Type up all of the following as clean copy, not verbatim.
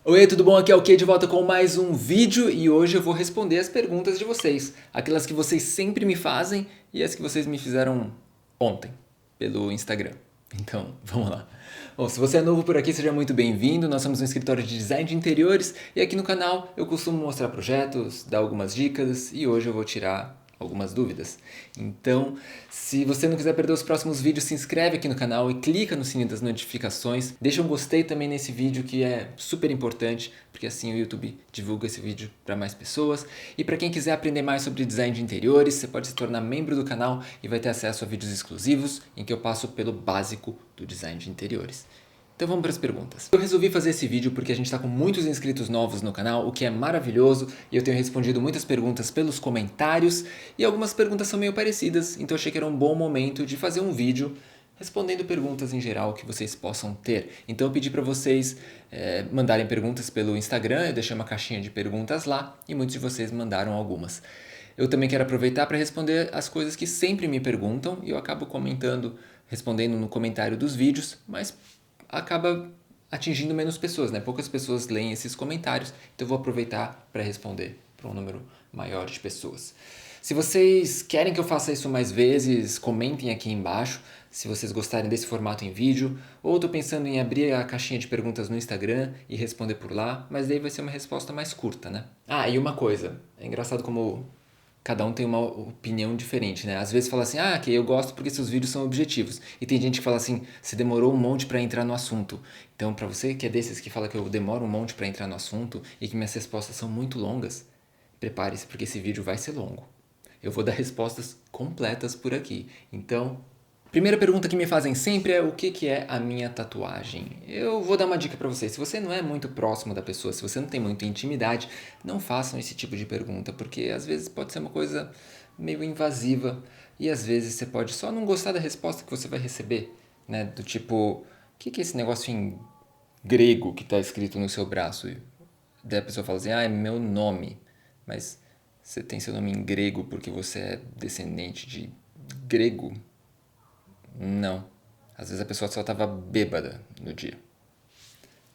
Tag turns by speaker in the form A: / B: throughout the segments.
A: Oi, tudo bom? Aqui é o Kê de volta com mais um vídeo e hoje eu vou responder as perguntas de vocês. Aquelas que vocês sempre me fazem e as que vocês me fizeram ontem pelo Instagram. Então, vamos lá. Bom, se você é novo por aqui, seja muito bem-vindo. Nós somos um escritório de design de interiores e aqui no canal eu costumo mostrar projetos, dar algumas dicas e hoje eu vou tirar algumas dúvidas. Então, se você não quiser perder os próximos vídeos, se inscreve aqui no canal e clica no sininho das notificações. Deixa um gostei também nesse vídeo que é super importante, porque assim o YouTube divulga esse vídeo para mais pessoas. E para quem quiser aprender mais sobre design de interiores, você pode se tornar membro do canal e vai ter acesso a vídeos exclusivos em que eu passo pelo básico do design de interiores. Então vamos para as perguntas. Eu resolvi fazer esse vídeo porque a gente está com muitos inscritos novos no canal, o que é maravilhoso, e eu tenho respondido muitas perguntas pelos comentários, e algumas perguntas são meio parecidas, então eu achei que era um bom momento de fazer um vídeo respondendo perguntas em geral que vocês possam ter. Então eu pedi para vocês mandarem perguntas pelo Instagram, eu deixei uma caixinha de perguntas lá, e muitos de vocês mandaram algumas. Eu também quero aproveitar para responder as coisas que sempre me perguntam, e eu acabo comentando, respondendo no comentário dos vídeos, mas acaba atingindo menos pessoas, né? Poucas pessoas leem esses comentários, então eu vou aproveitar para responder para um número maior de pessoas. Se vocês querem que eu faça isso mais vezes, comentem aqui embaixo se vocês gostarem desse formato em vídeo, ou estou pensando em abrir a caixinha de perguntas no Instagram e responder por lá, mas daí vai ser uma resposta mais curta, né? Ah, e uma coisa, é engraçado como cada um tem uma opinião diferente, né? Às vezes fala assim, ah, que eu gosto porque seus vídeos são objetivos. E tem gente que fala assim, você demorou um monte para entrar no assunto. Então, para você que é desses que fala que eu demoro um monte para entrar no assunto e que minhas respostas são muito longas, prepare-se porque esse vídeo vai ser longo. Eu vou dar respostas completas por aqui. Então, primeira pergunta que me fazem sempre é o que é a minha tatuagem. Eu vou dar uma dica para vocês. Se você não é muito próximo da pessoa, se você não tem muita intimidade, não façam esse tipo de pergunta, porque às vezes pode ser uma coisa meio invasiva e às vezes você pode só não gostar da resposta que você vai receber, né? Do tipo, o que é esse negócio em grego que está escrito no seu braço? E daí a pessoa fala assim, ah, é meu nome. Mas você tem seu nome em grego porque você é descendente de grego? Não. Às vezes a pessoa só estava bêbada no dia.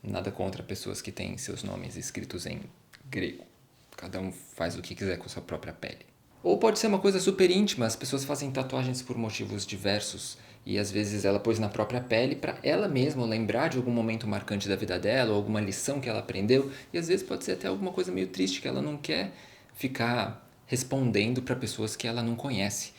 A: Nada contra pessoas que têm seus nomes escritos em grego. Cada um faz o que quiser com a sua própria pele. Ou pode ser uma coisa super íntima, as pessoas fazem tatuagens por motivos diversos e às vezes ela pôs na própria pele para ela mesma lembrar de algum momento marcante da vida dela ou alguma lição que ela aprendeu e às vezes pode ser até alguma coisa meio triste que ela não quer ficar respondendo para pessoas que ela não conhece.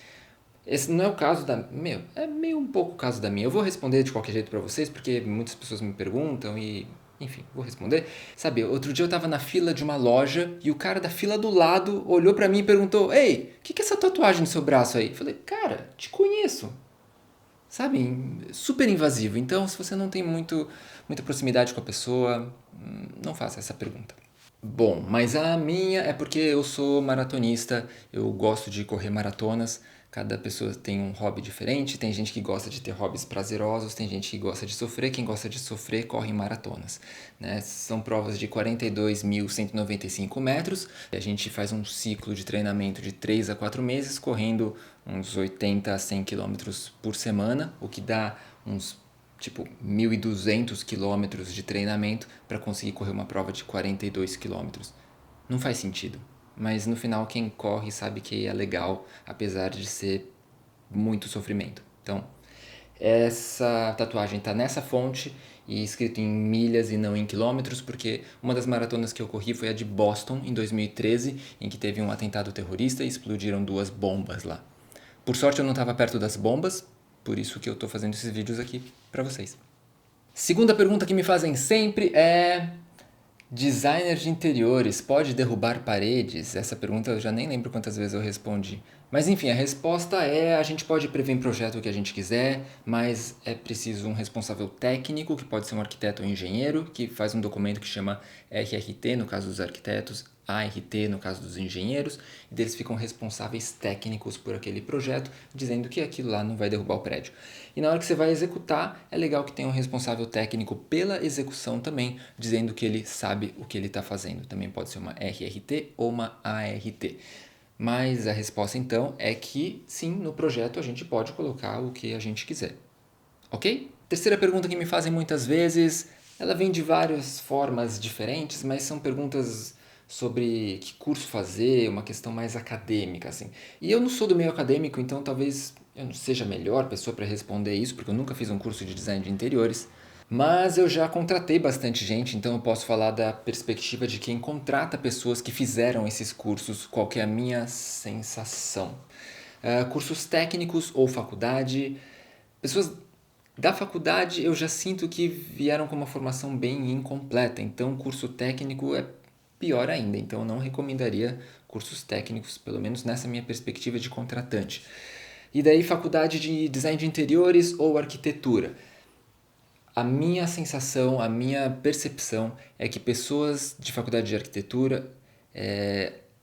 A: Esse não é o caso da... é meio um pouco o caso da minha. Eu vou responder de qualquer jeito pra vocês, porque muitas pessoas me perguntam e... Enfim, vou responder. Sabe, outro dia eu tava na fila de uma loja e o cara da fila do lado olhou pra mim e perguntou: Ei, o que é essa tatuagem no seu braço aí? Eu falei, cara, te conheço. Sabe, super invasivo. Então, se você não tem muita proximidade com a pessoa, não faça essa pergunta. Bom, mas a minha é porque eu sou maratonista, eu gosto de correr maratonas. Cada pessoa tem um hobby diferente, tem gente que gosta de ter hobbies prazerosos, tem gente que gosta de sofrer, quem gosta de sofrer corre em maratonas, né? São provas de 42.195 metros, e a gente faz um ciclo de treinamento de 3 a 4 meses, correndo uns 80 a 100 quilômetros por semana, o que dá uns tipo 1.200 quilômetros de treinamento para conseguir correr uma prova de 42 quilômetros. Não faz sentido. Mas no final quem corre sabe que é legal, apesar de ser muito sofrimento. Então, essa tatuagem está nessa fonte e escrito em milhas e não em quilômetros, porque uma das maratonas que eu corri foi a de Boston em 2013, em que teve um atentado terrorista e explodiram 2 bombas lá. Por sorte eu não estava perto das bombas, por isso que eu estou fazendo esses vídeos aqui para vocês. Segunda pergunta que me fazem sempre é: designer de interiores pode derrubar paredes? Essa pergunta eu já nem lembro quantas vezes eu respondi. Mas enfim, a resposta é: a gente pode prever em projeto o que a gente quiser, mas é preciso um responsável técnico, que pode ser um arquiteto ou engenheiro, que faz um documento que chama RRT, no caso dos arquitetos, ART, no caso dos engenheiros, e eles ficam responsáveis técnicos por aquele projeto, dizendo que aquilo lá não vai derrubar o prédio. E na hora que você vai executar, é legal que tenha um responsável técnico pela execução também, dizendo que ele sabe o que ele está fazendo. Também pode ser uma RRT ou uma ART. Mas a resposta então é que sim, no projeto a gente pode colocar o que a gente quiser. Ok? Terceira pergunta que me fazem muitas vezes: Ela vem de várias formas diferentes, mas são perguntas sobre que curso fazer, uma questão mais acadêmica, assim. E eu não sou do meio acadêmico, então talvez eu não seja a melhor pessoa para responder isso, porque eu nunca fiz um curso de design de interiores. Mas eu já contratei bastante gente, então eu posso falar da perspectiva de quem contrata pessoas que fizeram esses cursos, qual que é a minha sensação. Cursos técnicos ou faculdade, pessoas da faculdade eu já sinto que vieram com uma formação bem incompleta, então curso técnico é pior ainda, então eu não recomendaria cursos técnicos, pelo menos nessa minha perspectiva de contratante. E daí faculdade de design de interiores ou arquitetura. A minha sensação, a minha percepção é que pessoas de faculdade de arquitetura,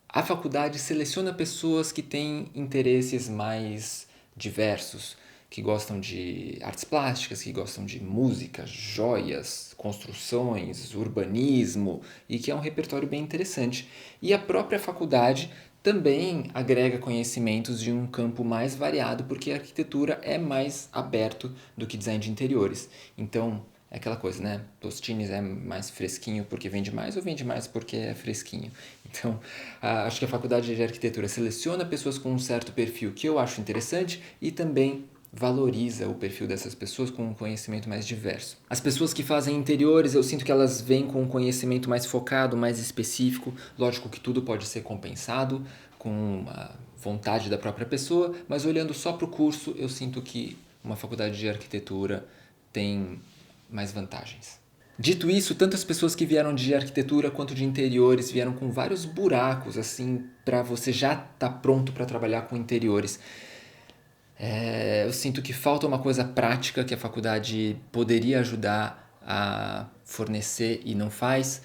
A: a faculdade seleciona pessoas que têm interesses mais diversos, que gostam de artes plásticas, que gostam de música, joias, construções, urbanismo e que é um repertório bem interessante. E a própria faculdade também agrega conhecimentos de um campo mais variado, porque a arquitetura é mais aberto do que design de interiores. Então, é aquela coisa, né? Tostines é mais fresquinho porque vende mais ou vende mais porque é fresquinho? Então, acho que a faculdade de arquitetura seleciona pessoas com um certo perfil que eu acho interessante e também valoriza o perfil dessas pessoas com um conhecimento mais diverso. As pessoas que fazem interiores, eu sinto que elas vêm com um conhecimento mais focado, mais específico. Lógico que tudo pode ser compensado com a vontade da própria pessoa, mas olhando só para o curso, eu sinto que uma faculdade de arquitetura tem mais vantagens. Dito isso, tanto as pessoas que vieram de arquitetura quanto de interiores vieram com vários buracos, assim, para você já estar pronto para trabalhar com interiores. Eu sinto que falta uma coisa prática que a faculdade poderia ajudar a fornecer e não faz,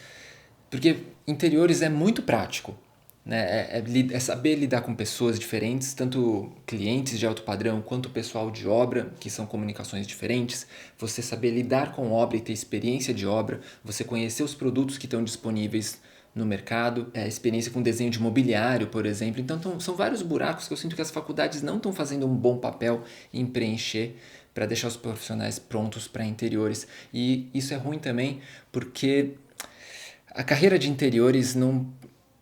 A: porque interiores é muito prático, né? É saber lidar com pessoas diferentes, tanto clientes de alto padrão quanto pessoal de obra, que são comunicações diferentes. Você saber lidar com obra e ter experiência de obra, você conhecer os produtos que estão disponíveis no mercado, experiência com desenho de mobiliário, por exemplo. Então, são vários buracos que eu sinto que as faculdades não estão fazendo um bom papel em preencher para deixar os profissionais prontos para interiores. E isso é ruim também porque a carreira de interiores não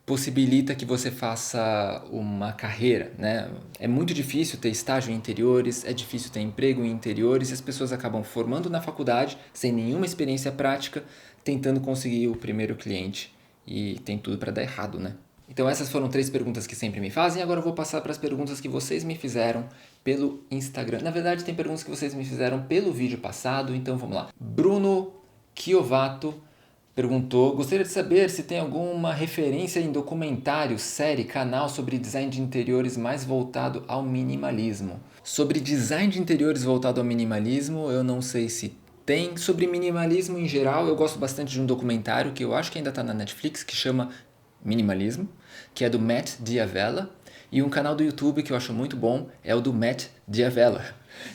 A: possibilita que você faça uma carreira, né? É muito difícil ter estágio em interiores, é difícil ter emprego em interiores e as pessoas acabam formando na faculdade sem nenhuma experiência prática, tentando conseguir o primeiro cliente e tem tudo para dar errado, né? Então essas foram 3 perguntas que sempre me fazem. Agora eu vou passar para as perguntas que vocês me fizeram pelo Instagram. Na verdade, tem perguntas que vocês me fizeram pelo vídeo passado, então vamos lá. Bruno Chiovato perguntou: gostaria de saber se tem alguma referência em documentário, série, canal sobre design de interiores mais voltado ao minimalismo. Sobre design de interiores voltado ao minimalismo, eu não sei se tem. Sobre minimalismo em geral, eu gosto bastante de um documentário que eu acho que ainda está na Netflix, que chama Minimalismo, que é do Matt D'Avella. E um canal do YouTube que eu acho muito bom é o do Matt D'Avella,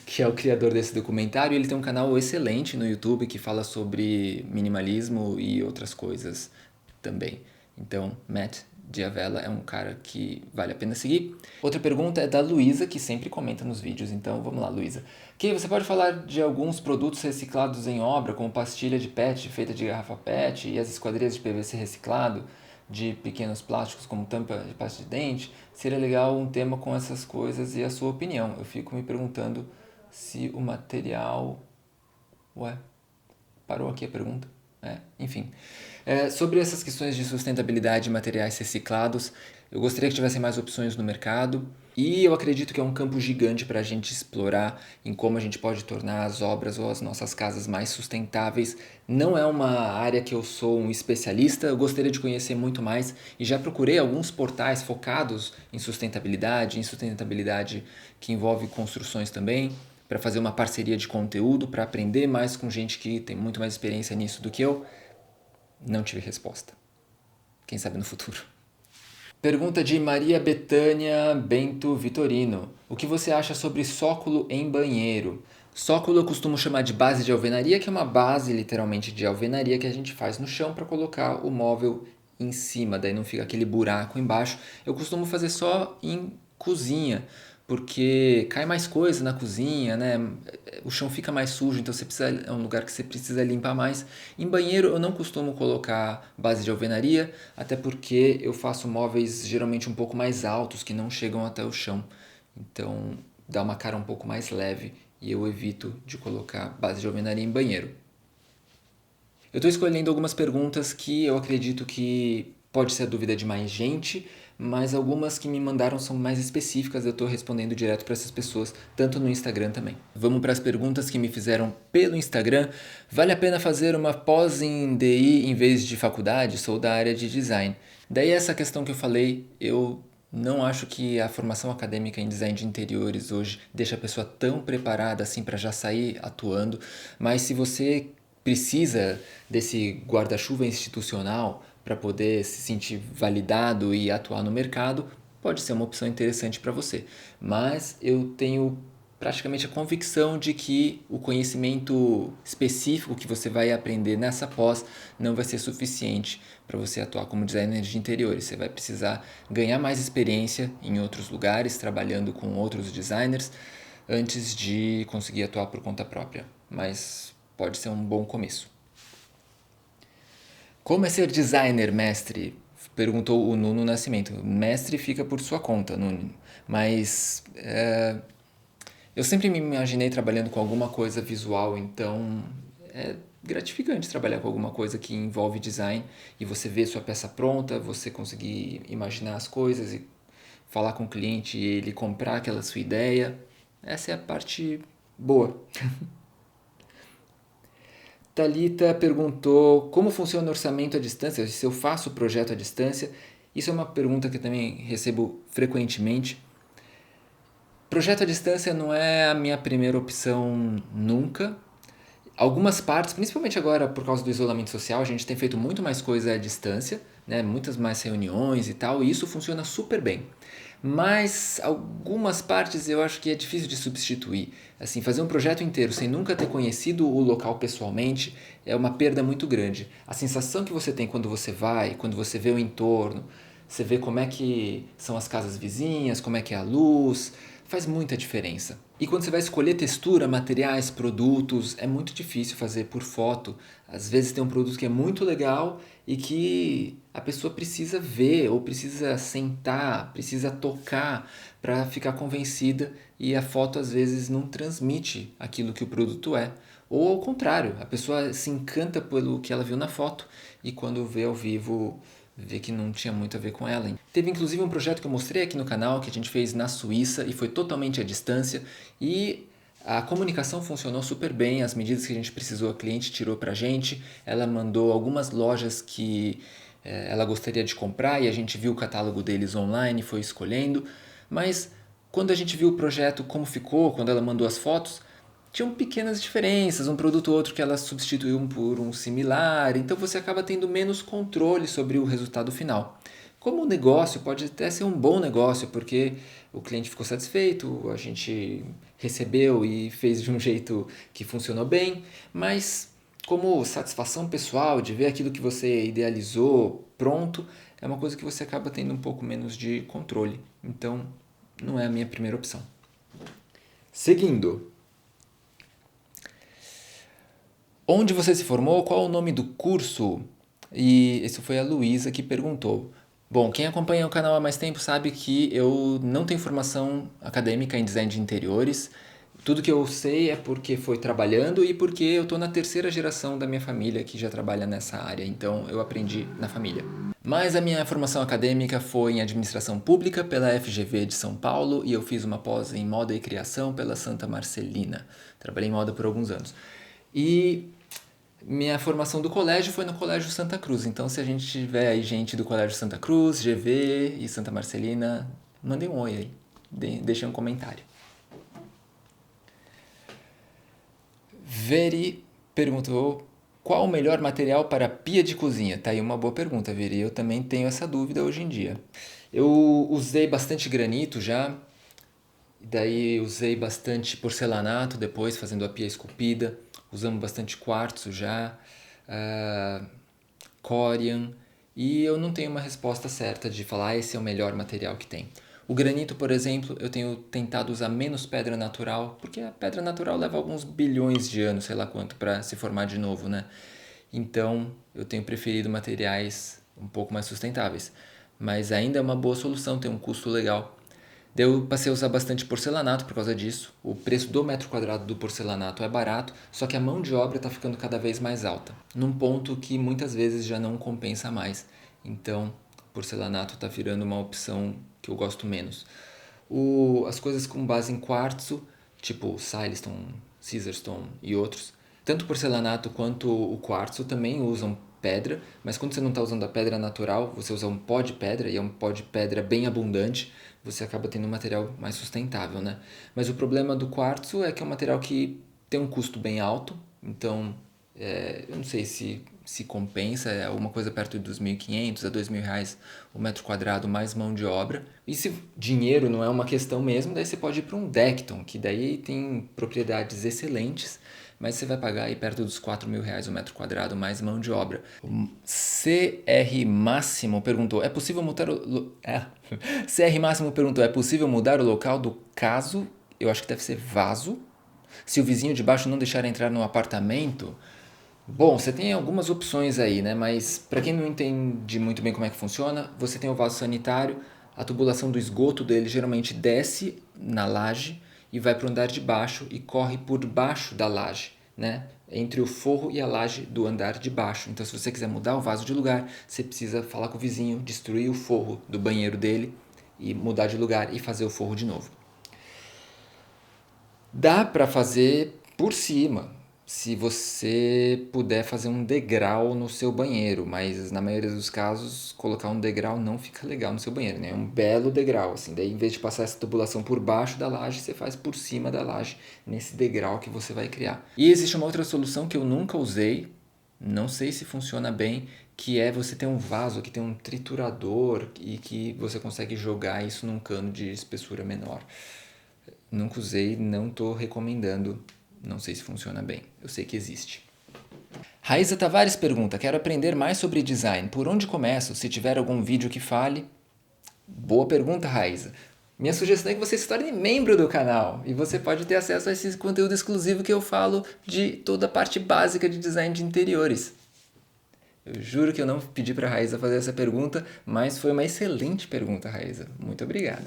A: que é o criador desse documentário. Ele tem um canal excelente no YouTube que fala sobre minimalismo e outras coisas também. Então, Matt D'Avella é um cara que vale a pena seguir. Outra pergunta é da Luísa, que sempre comenta nos vídeos. Então, vamos lá, Luísa. Que você pode falar de alguns produtos reciclados em obra, como pastilha de PET feita de garrafa PET e as esquadrias de PVC reciclado, de pequenos plásticos como tampa de pasta de dente? Seria legal um tema com essas coisas e a sua opinião. Eu fico me perguntando se o material... Ué, parou aqui a pergunta? Enfim. Sobre essas questões de sustentabilidade e materiais reciclados, eu gostaria que tivessem mais opções no mercado e eu acredito que é um campo gigante para a gente explorar em como a gente pode tornar as obras ou as nossas casas mais sustentáveis. Não é uma área que eu sou um especialista, eu gostaria de conhecer muito mais e já procurei alguns portais focados em sustentabilidade que envolve construções também, para fazer uma parceria de conteúdo, para aprender mais com gente que tem muito mais experiência nisso do que eu. Não tive resposta. Quem sabe no futuro. Pergunta de Maria Betânia Bento Vitorino. O que você acha sobre sóculo em banheiro? Sóculo eu costumo chamar de base de alvenaria, que é uma base literalmente de alvenaria que a gente faz no chão para colocar o móvel em cima, daí não fica aquele buraco embaixo. Eu costumo fazer só em cozinha, porque cai mais coisa na cozinha, né? O chão fica mais sujo, então é um lugar que você precisa limpar mais. Em banheiro eu não costumo colocar base de alvenaria, até porque eu faço móveis geralmente um pouco mais altos, que não chegam até o chão. Então dá uma cara um pouco mais leve e eu evito de colocar base de alvenaria em banheiro. Eu estou escolhendo algumas perguntas que eu acredito que pode ser a dúvida de mais gente, mas algumas que me mandaram são mais específicas, eu estou respondendo direto para essas pessoas, tanto no Instagram também. Vamos para as perguntas que me fizeram pelo Instagram. Vale a pena fazer uma pós em DI em vez de faculdade? Sou da área de design. Daí essa questão que eu falei, eu não acho que a formação acadêmica em design de interiores hoje deixa a pessoa tão preparada assim para já sair atuando, mas se você precisa desse guarda-chuva institucional para poder se sentir validado e atuar no mercado, pode ser uma opção interessante para você. Mas eu tenho praticamente a convicção de que o conhecimento específico que você vai aprender nessa pós não vai ser suficiente para você atuar como designer de interiores. Você vai precisar ganhar mais experiência em outros lugares, trabalhando com outros designers, antes de conseguir atuar por conta própria. Mas pode ser um bom começo. Como é ser designer, mestre? Perguntou o Nuno Nascimento. Mestre fica por sua conta, Nuno. Mas eu sempre me imaginei trabalhando com alguma coisa visual, então é gratificante trabalhar com alguma coisa que envolve design e você vê sua peça pronta, você conseguir imaginar as coisas e falar com o cliente e ele comprar aquela sua ideia. Essa é a parte boa. Talita perguntou como funciona o orçamento à distância, se eu faço o projeto à distância. Isso é uma pergunta que eu também recebo frequentemente. Projeto à distância não é a minha primeira opção nunca. Algumas partes, principalmente agora por causa do isolamento social, a gente tem feito muito mais coisa à distância, né? Muitas mais reuniões e tal, e isso funciona super bem. Mas algumas partes eu acho que é difícil de substituir. Assim, fazer um projeto inteiro sem nunca ter conhecido o local pessoalmente é uma perda muito grande. A sensação que você tem quando você vai, quando você vê o entorno, você vê como é que são as casas vizinhas, como é que é a luz, faz muita diferença. E quando você vai escolher textura, materiais, produtos, é muito difícil fazer por foto. Às vezes tem um produto que é muito legal e que a pessoa precisa ver ou precisa sentar, precisa tocar para ficar convencida e a foto às vezes não transmite aquilo que o produto é. Ou ao contrário, a pessoa se encanta pelo que ela viu na foto e quando vê ao vivo vê que não tinha muito a ver com ela. Teve inclusive um projeto que eu mostrei aqui no canal que a gente fez na Suíça e foi totalmente à distância e a comunicação funcionou super bem, as medidas que a gente precisou a cliente tirou pra gente, ela mandou algumas lojas que ela gostaria de comprar e a gente viu o catálogo deles online, foi escolhendo, mas quando a gente viu o projeto como ficou, quando ela mandou as fotos, tinham pequenas diferenças, um produto ou outro que ela substituiu por um similar, então você acaba tendo menos controle sobre o resultado final. Como negócio, pode até ser um bom negócio, porque o cliente ficou satisfeito, a gente recebeu e fez de um jeito que funcionou bem, mas como satisfação pessoal de ver aquilo que você idealizou pronto, é uma coisa que você acaba tendo um pouco menos de controle. Então, não é a minha primeira opção. Seguindo. Onde você se formou? Qual o nome do curso? E isso foi a Luísa que perguntou. Bom, quem acompanha o canal há mais tempo sabe que eu não tenho formação acadêmica em design de interiores. Tudo que eu sei é porque foi trabalhando e porque eu estou na terceira geração da minha família que já trabalha nessa área, então eu aprendi na família. Mas a minha formação acadêmica foi em administração pública pela FGV de São Paulo e eu fiz uma pós em moda e criação pela Santa Marcelina. Trabalhei em moda por alguns anos. E minha formação do colégio foi no Colégio Santa Cruz. Então, se a gente tiver aí gente do Colégio Santa Cruz, GV e Santa Marcelina, mandem um oi aí. Deixem um comentário. Veri perguntou qual o melhor material para pia de cozinha. Tá aí uma boa pergunta, Veri. Eu também tenho essa dúvida hoje em dia. Eu usei bastante granito já. Daí usei bastante porcelanato depois, fazendo a pia esculpida. Usamos bastante quartzo já, corian, e eu não tenho uma resposta certa de falar esse é o melhor material que tem. O granito, por exemplo, eu tenho tentado usar menos pedra natural, porque a pedra natural leva alguns bilhões de anos, sei lá quanto, para se formar de novo, né? Então, eu tenho preferido materiais um pouco mais sustentáveis. Mas ainda é uma boa solução, tem um custo legal. Daí eu passei a usar bastante porcelanato por causa disso. O preço do metro quadrado do porcelanato é barato, só que a mão de obra está ficando cada vez mais alta, num ponto que muitas vezes já não compensa mais. Então, porcelanato está virando uma opção que eu gosto menos. As coisas com base em quartzo, tipo Silestone, Caesarstone e outros, tanto o porcelanato quanto o quartzo também usam pedra, mas quando você não está usando a pedra natural, você usa um pó de pedra, e é um pó de pedra bem abundante, você acaba tendo um material mais sustentável, né? Mas o problema do quartzo é que é um material que tem um custo bem alto, então eu não sei se compensa, é alguma coisa perto de 2.500 a R$ 2.000 o metro quadrado mais mão de obra. E se dinheiro não é uma questão mesmo, daí você pode ir para um Decton, que daí tem propriedades excelentes, mas você vai pagar aí perto dos R$ 4.000 o metro quadrado mais mão de obra. O CR Máximo perguntou, é possível mudar CR Máximo perguntou, é possível mudar o local do caso, eu acho que deve ser vaso, se o vizinho de baixo não deixar entrar no apartamento? Bom, você tem algumas opções aí, né? Mas para quem não entende muito bem como é que funciona, você tem o vaso sanitário, a tubulação do esgoto dele geralmente desce na laje e vai para o andar de baixo e corre por baixo da laje, né? Entre o forro e a laje do andar de baixo. Então, se você quiser mudar o vaso de lugar, você precisa falar com o vizinho, destruir o forro do banheiro dele e mudar de lugar e fazer o forro de novo. Dá para fazer por cima, se você puder fazer um degrau no seu banheiro, mas na maioria dos casos colocar um degrau não fica legal no seu banheiro, né? É um belo degrau, assim. Daí em vez de passar essa tubulação por baixo da laje, você faz por cima da laje, nesse degrau que você vai criar. E existe uma outra solução que eu nunca usei, não sei se funciona bem, que é você ter um vaso que tem um triturador e que você consegue jogar isso num cano de espessura menor. Nunca usei, não estou recomendando. Não sei se funciona bem. Eu sei que existe. Raíza Tavares pergunta, quero aprender mais sobre design. Por onde começo? Se tiver algum vídeo que fale? Boa pergunta, Raíza. Minha sugestão é que você se torne membro do canal e você pode ter acesso a esse conteúdo exclusivo que eu falo de toda a parte básica de design de interiores. Eu juro que eu não pedi para a Raíza fazer essa pergunta, mas foi uma excelente pergunta, Raíza. Muito obrigado.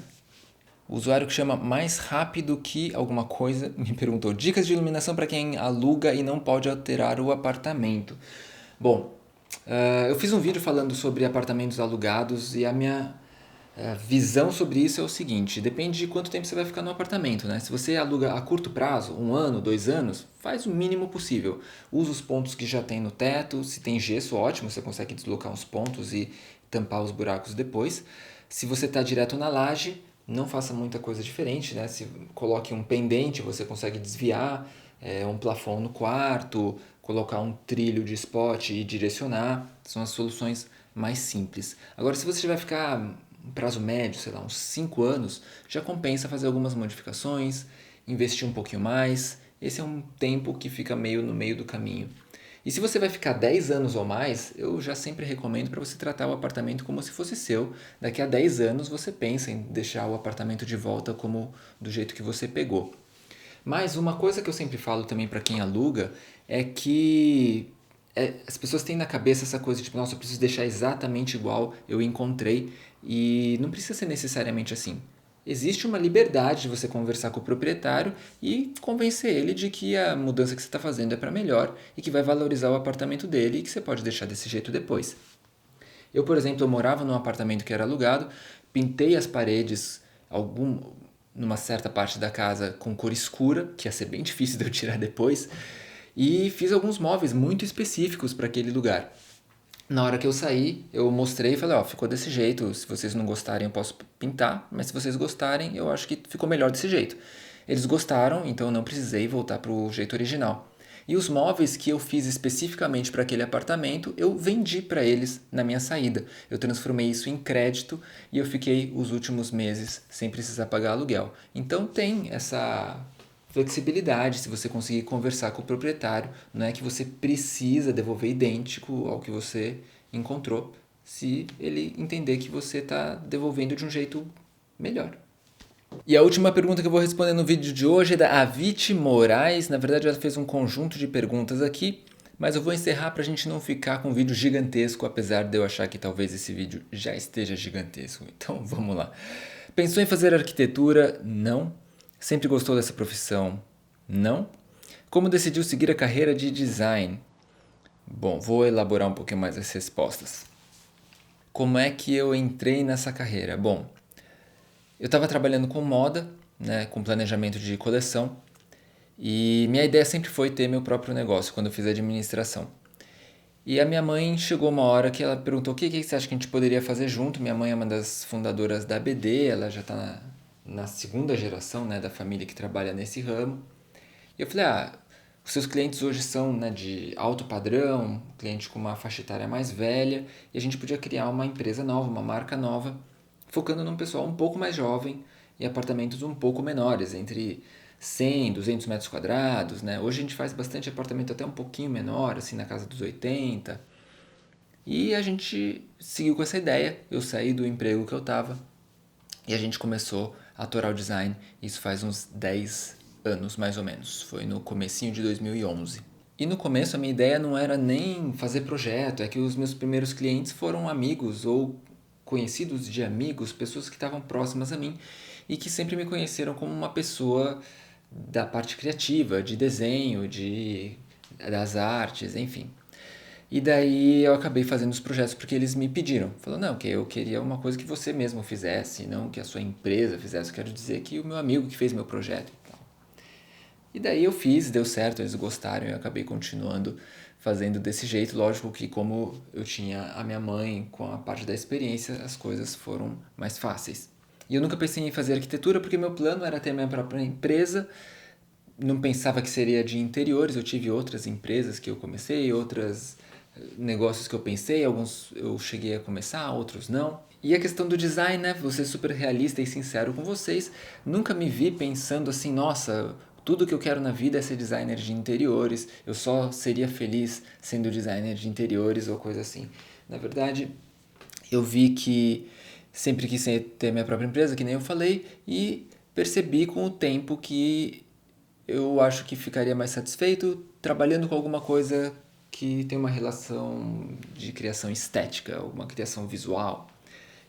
A: O usuário que chama mais rápido que alguma coisa me perguntou dicas de iluminação para quem aluga e não pode alterar o apartamento. Bom, eu fiz um vídeo falando sobre apartamentos alugados e a minha visão sobre isso é o seguinte, depende de quanto tempo você vai ficar no apartamento, né? Se você aluga a curto prazo, 1 ano, 2 anos, faz o mínimo possível. Usa os pontos que já tem no teto, se tem gesso, ótimo, você consegue deslocar uns pontos e tampar os buracos depois. Se você está direto na laje, não faça muita coisa diferente, né? Se coloque um pendente, você consegue desviar, um plafond no quarto, colocar um trilho de spot e direcionar, são as soluções mais simples. Agora, se você vai ficar um prazo médio, sei lá, uns 5 anos, já compensa fazer algumas modificações, investir um pouquinho mais. Esse é um tempo que fica meio no meio do caminho. E se você vai ficar 10 anos ou mais, eu já sempre recomendo para você tratar o apartamento como se fosse seu. Daqui a 10 anos você pensa em deixar o apartamento de volta como do jeito que você pegou. Mas uma coisa que eu sempre falo também para quem aluga é que as pessoas têm na cabeça essa coisa de, tipo, nossa, eu preciso deixar exatamente igual eu encontrei, e não precisa ser necessariamente assim. Existe uma liberdade de você conversar com o proprietário e convencer ele de que a mudança que você está fazendo é para melhor e que vai valorizar o apartamento dele e que você pode deixar desse jeito depois. Eu, por exemplo, eu morava num apartamento que era alugado, pintei as paredes numa certa parte da casa com cor escura, que ia ser bem difícil de eu tirar depois, e fiz alguns móveis muito específicos para aquele lugar. Na hora que eu saí, eu mostrei e falei, ó, ficou desse jeito, se vocês não gostarem eu posso pintar, mas se vocês gostarem eu acho que ficou melhor desse jeito. Eles gostaram, então eu não precisei voltar pro jeito original. E os móveis que eu fiz especificamente para aquele apartamento, eu vendi para eles na minha saída. Eu transformei isso em crédito e eu fiquei os últimos meses sem precisar pagar aluguel. Então tem essa flexibilidade se você conseguir conversar com o proprietário. Não é que você precisa devolver idêntico ao que você encontrou, se ele entender que você está devolvendo de um jeito melhor. E a última pergunta que eu vou responder no vídeo de hoje é da Aviti Moraes. Na verdade, ela fez um conjunto de perguntas aqui, mas eu vou encerrar para a gente não ficar com um vídeo gigantesco, apesar de eu achar que talvez esse vídeo já esteja gigantesco. Então, vamos lá. Pensou em fazer arquitetura? Não. Sempre gostou dessa profissão? Não. Como decidiu seguir a carreira de design? Bom, vou elaborar um pouquinho mais as respostas. Como é que eu entrei nessa carreira? Bom, eu estava trabalhando com moda, né, com planejamento de coleção, e minha ideia sempre foi ter meu próprio negócio quando eu fiz administração. E a minha mãe chegou uma hora que ela perguntou o que você acha que a gente poderia fazer junto. Minha mãe é uma das fundadoras da ABD, ela já está na segunda geração, né, da família que trabalha nesse ramo. E eu falei, os seus clientes hoje são, né, de alto padrão, cliente com uma faixa etária mais velha, e a gente podia criar uma empresa nova, uma marca nova, focando num pessoal um pouco mais jovem e apartamentos um pouco menores, entre 100, 200 metros quadrados, né? Hoje a gente faz bastante apartamento até um pouquinho menor, assim, na casa dos 80. E a gente seguiu com essa ideia. Eu saí do emprego que eu estava e a gente começou a Toral Design. Isso faz uns 10 anos, mais ou menos. Foi no comecinho de 2011. E no começo a minha ideia não era nem fazer projeto, é que os meus primeiros clientes foram amigos ou conhecidos de amigos, pessoas que estavam próximas a mim e que sempre me conheceram como uma pessoa da parte criativa, de desenho, das artes, enfim. E daí eu acabei fazendo os projetos porque eles me pediram. Falou, não, que eu queria uma coisa que você mesmo fizesse, não que a sua empresa fizesse. Eu quero dizer que o meu amigo que fez meu projeto e tal. E daí eu fiz, deu certo, eles gostaram e eu acabei continuando fazendo desse jeito. Lógico que como eu tinha a minha mãe com a parte da experiência, as coisas foram mais fáceis. E eu nunca pensei em fazer arquitetura porque meu plano era ter a minha própria empresa. Não pensava que seria de interiores, eu tive outras empresas que eu comecei, outros negócios que eu pensei, alguns eu cheguei a começar, outros não. E a questão do design, né? Vou ser super realista e sincero com vocês. Nunca me vi pensando assim, nossa, tudo que eu quero na vida é ser designer de interiores, eu só seria feliz sendo designer de interiores ou coisa assim. Na verdade, eu vi que sempre quis ter minha própria empresa, que nem eu falei, e percebi com o tempo que eu acho que ficaria mais satisfeito trabalhando com alguma coisa que tem uma relação de criação estética, alguma criação visual,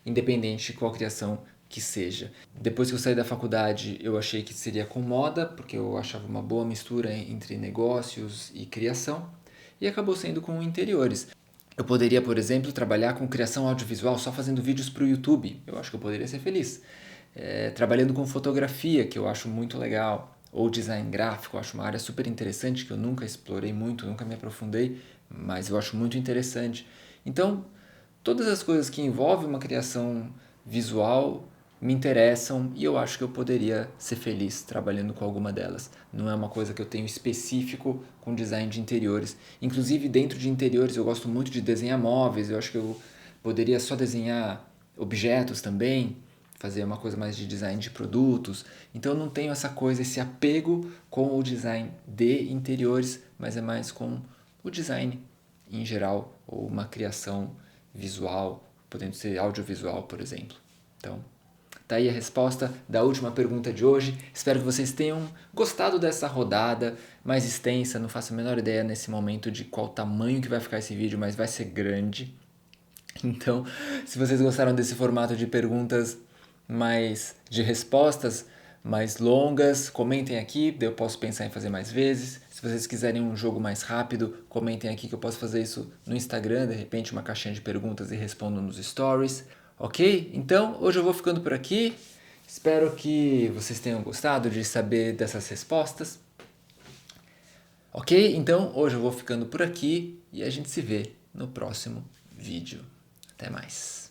A: independente de qual criação que seja. Depois que eu saí da faculdade, eu achei que seria com moda, porque eu achava uma boa mistura entre negócios e criação, e acabou sendo com interiores. Eu poderia, por exemplo, trabalhar com criação audiovisual só fazendo vídeos para o YouTube. Eu acho que eu poderia ser feliz. Trabalhando com fotografia, que eu acho muito legal. Ou design gráfico, eu acho uma área super interessante que eu nunca explorei muito, nunca me aprofundei, mas eu acho muito interessante. Então, todas as coisas que envolvem uma criação visual me interessam e eu acho que eu poderia ser feliz trabalhando com alguma delas. Não é uma coisa que eu tenho específico com design de interiores. Inclusive, dentro de interiores, eu gosto muito de desenhar móveis, eu acho que eu poderia só desenhar objetos também, fazer uma coisa mais de design de produtos. Então eu não tenho essa coisa, esse apego com o design de interiores, mas é mais com o design em geral, ou uma criação visual, podendo ser audiovisual, por exemplo. Então, tá aí a resposta da última pergunta de hoje. Espero que vocês tenham gostado dessa rodada mais extensa. Não faço a menor ideia nesse momento de qual tamanho que vai ficar esse vídeo, mas vai ser grande. Então, se vocês gostaram desse formato de perguntas de respostas mais longas, comentem aqui, daí eu posso pensar em fazer mais vezes. Se vocês quiserem um jogo mais rápido, comentem aqui que eu posso fazer isso no Instagram, de repente uma caixinha de perguntas e respondo nos stories. Ok? Então, hoje eu vou ficando por aqui. Espero que vocês tenham gostado de saber dessas respostas. Ok? Então, hoje eu vou ficando por aqui e a gente se vê no próximo vídeo. Até mais.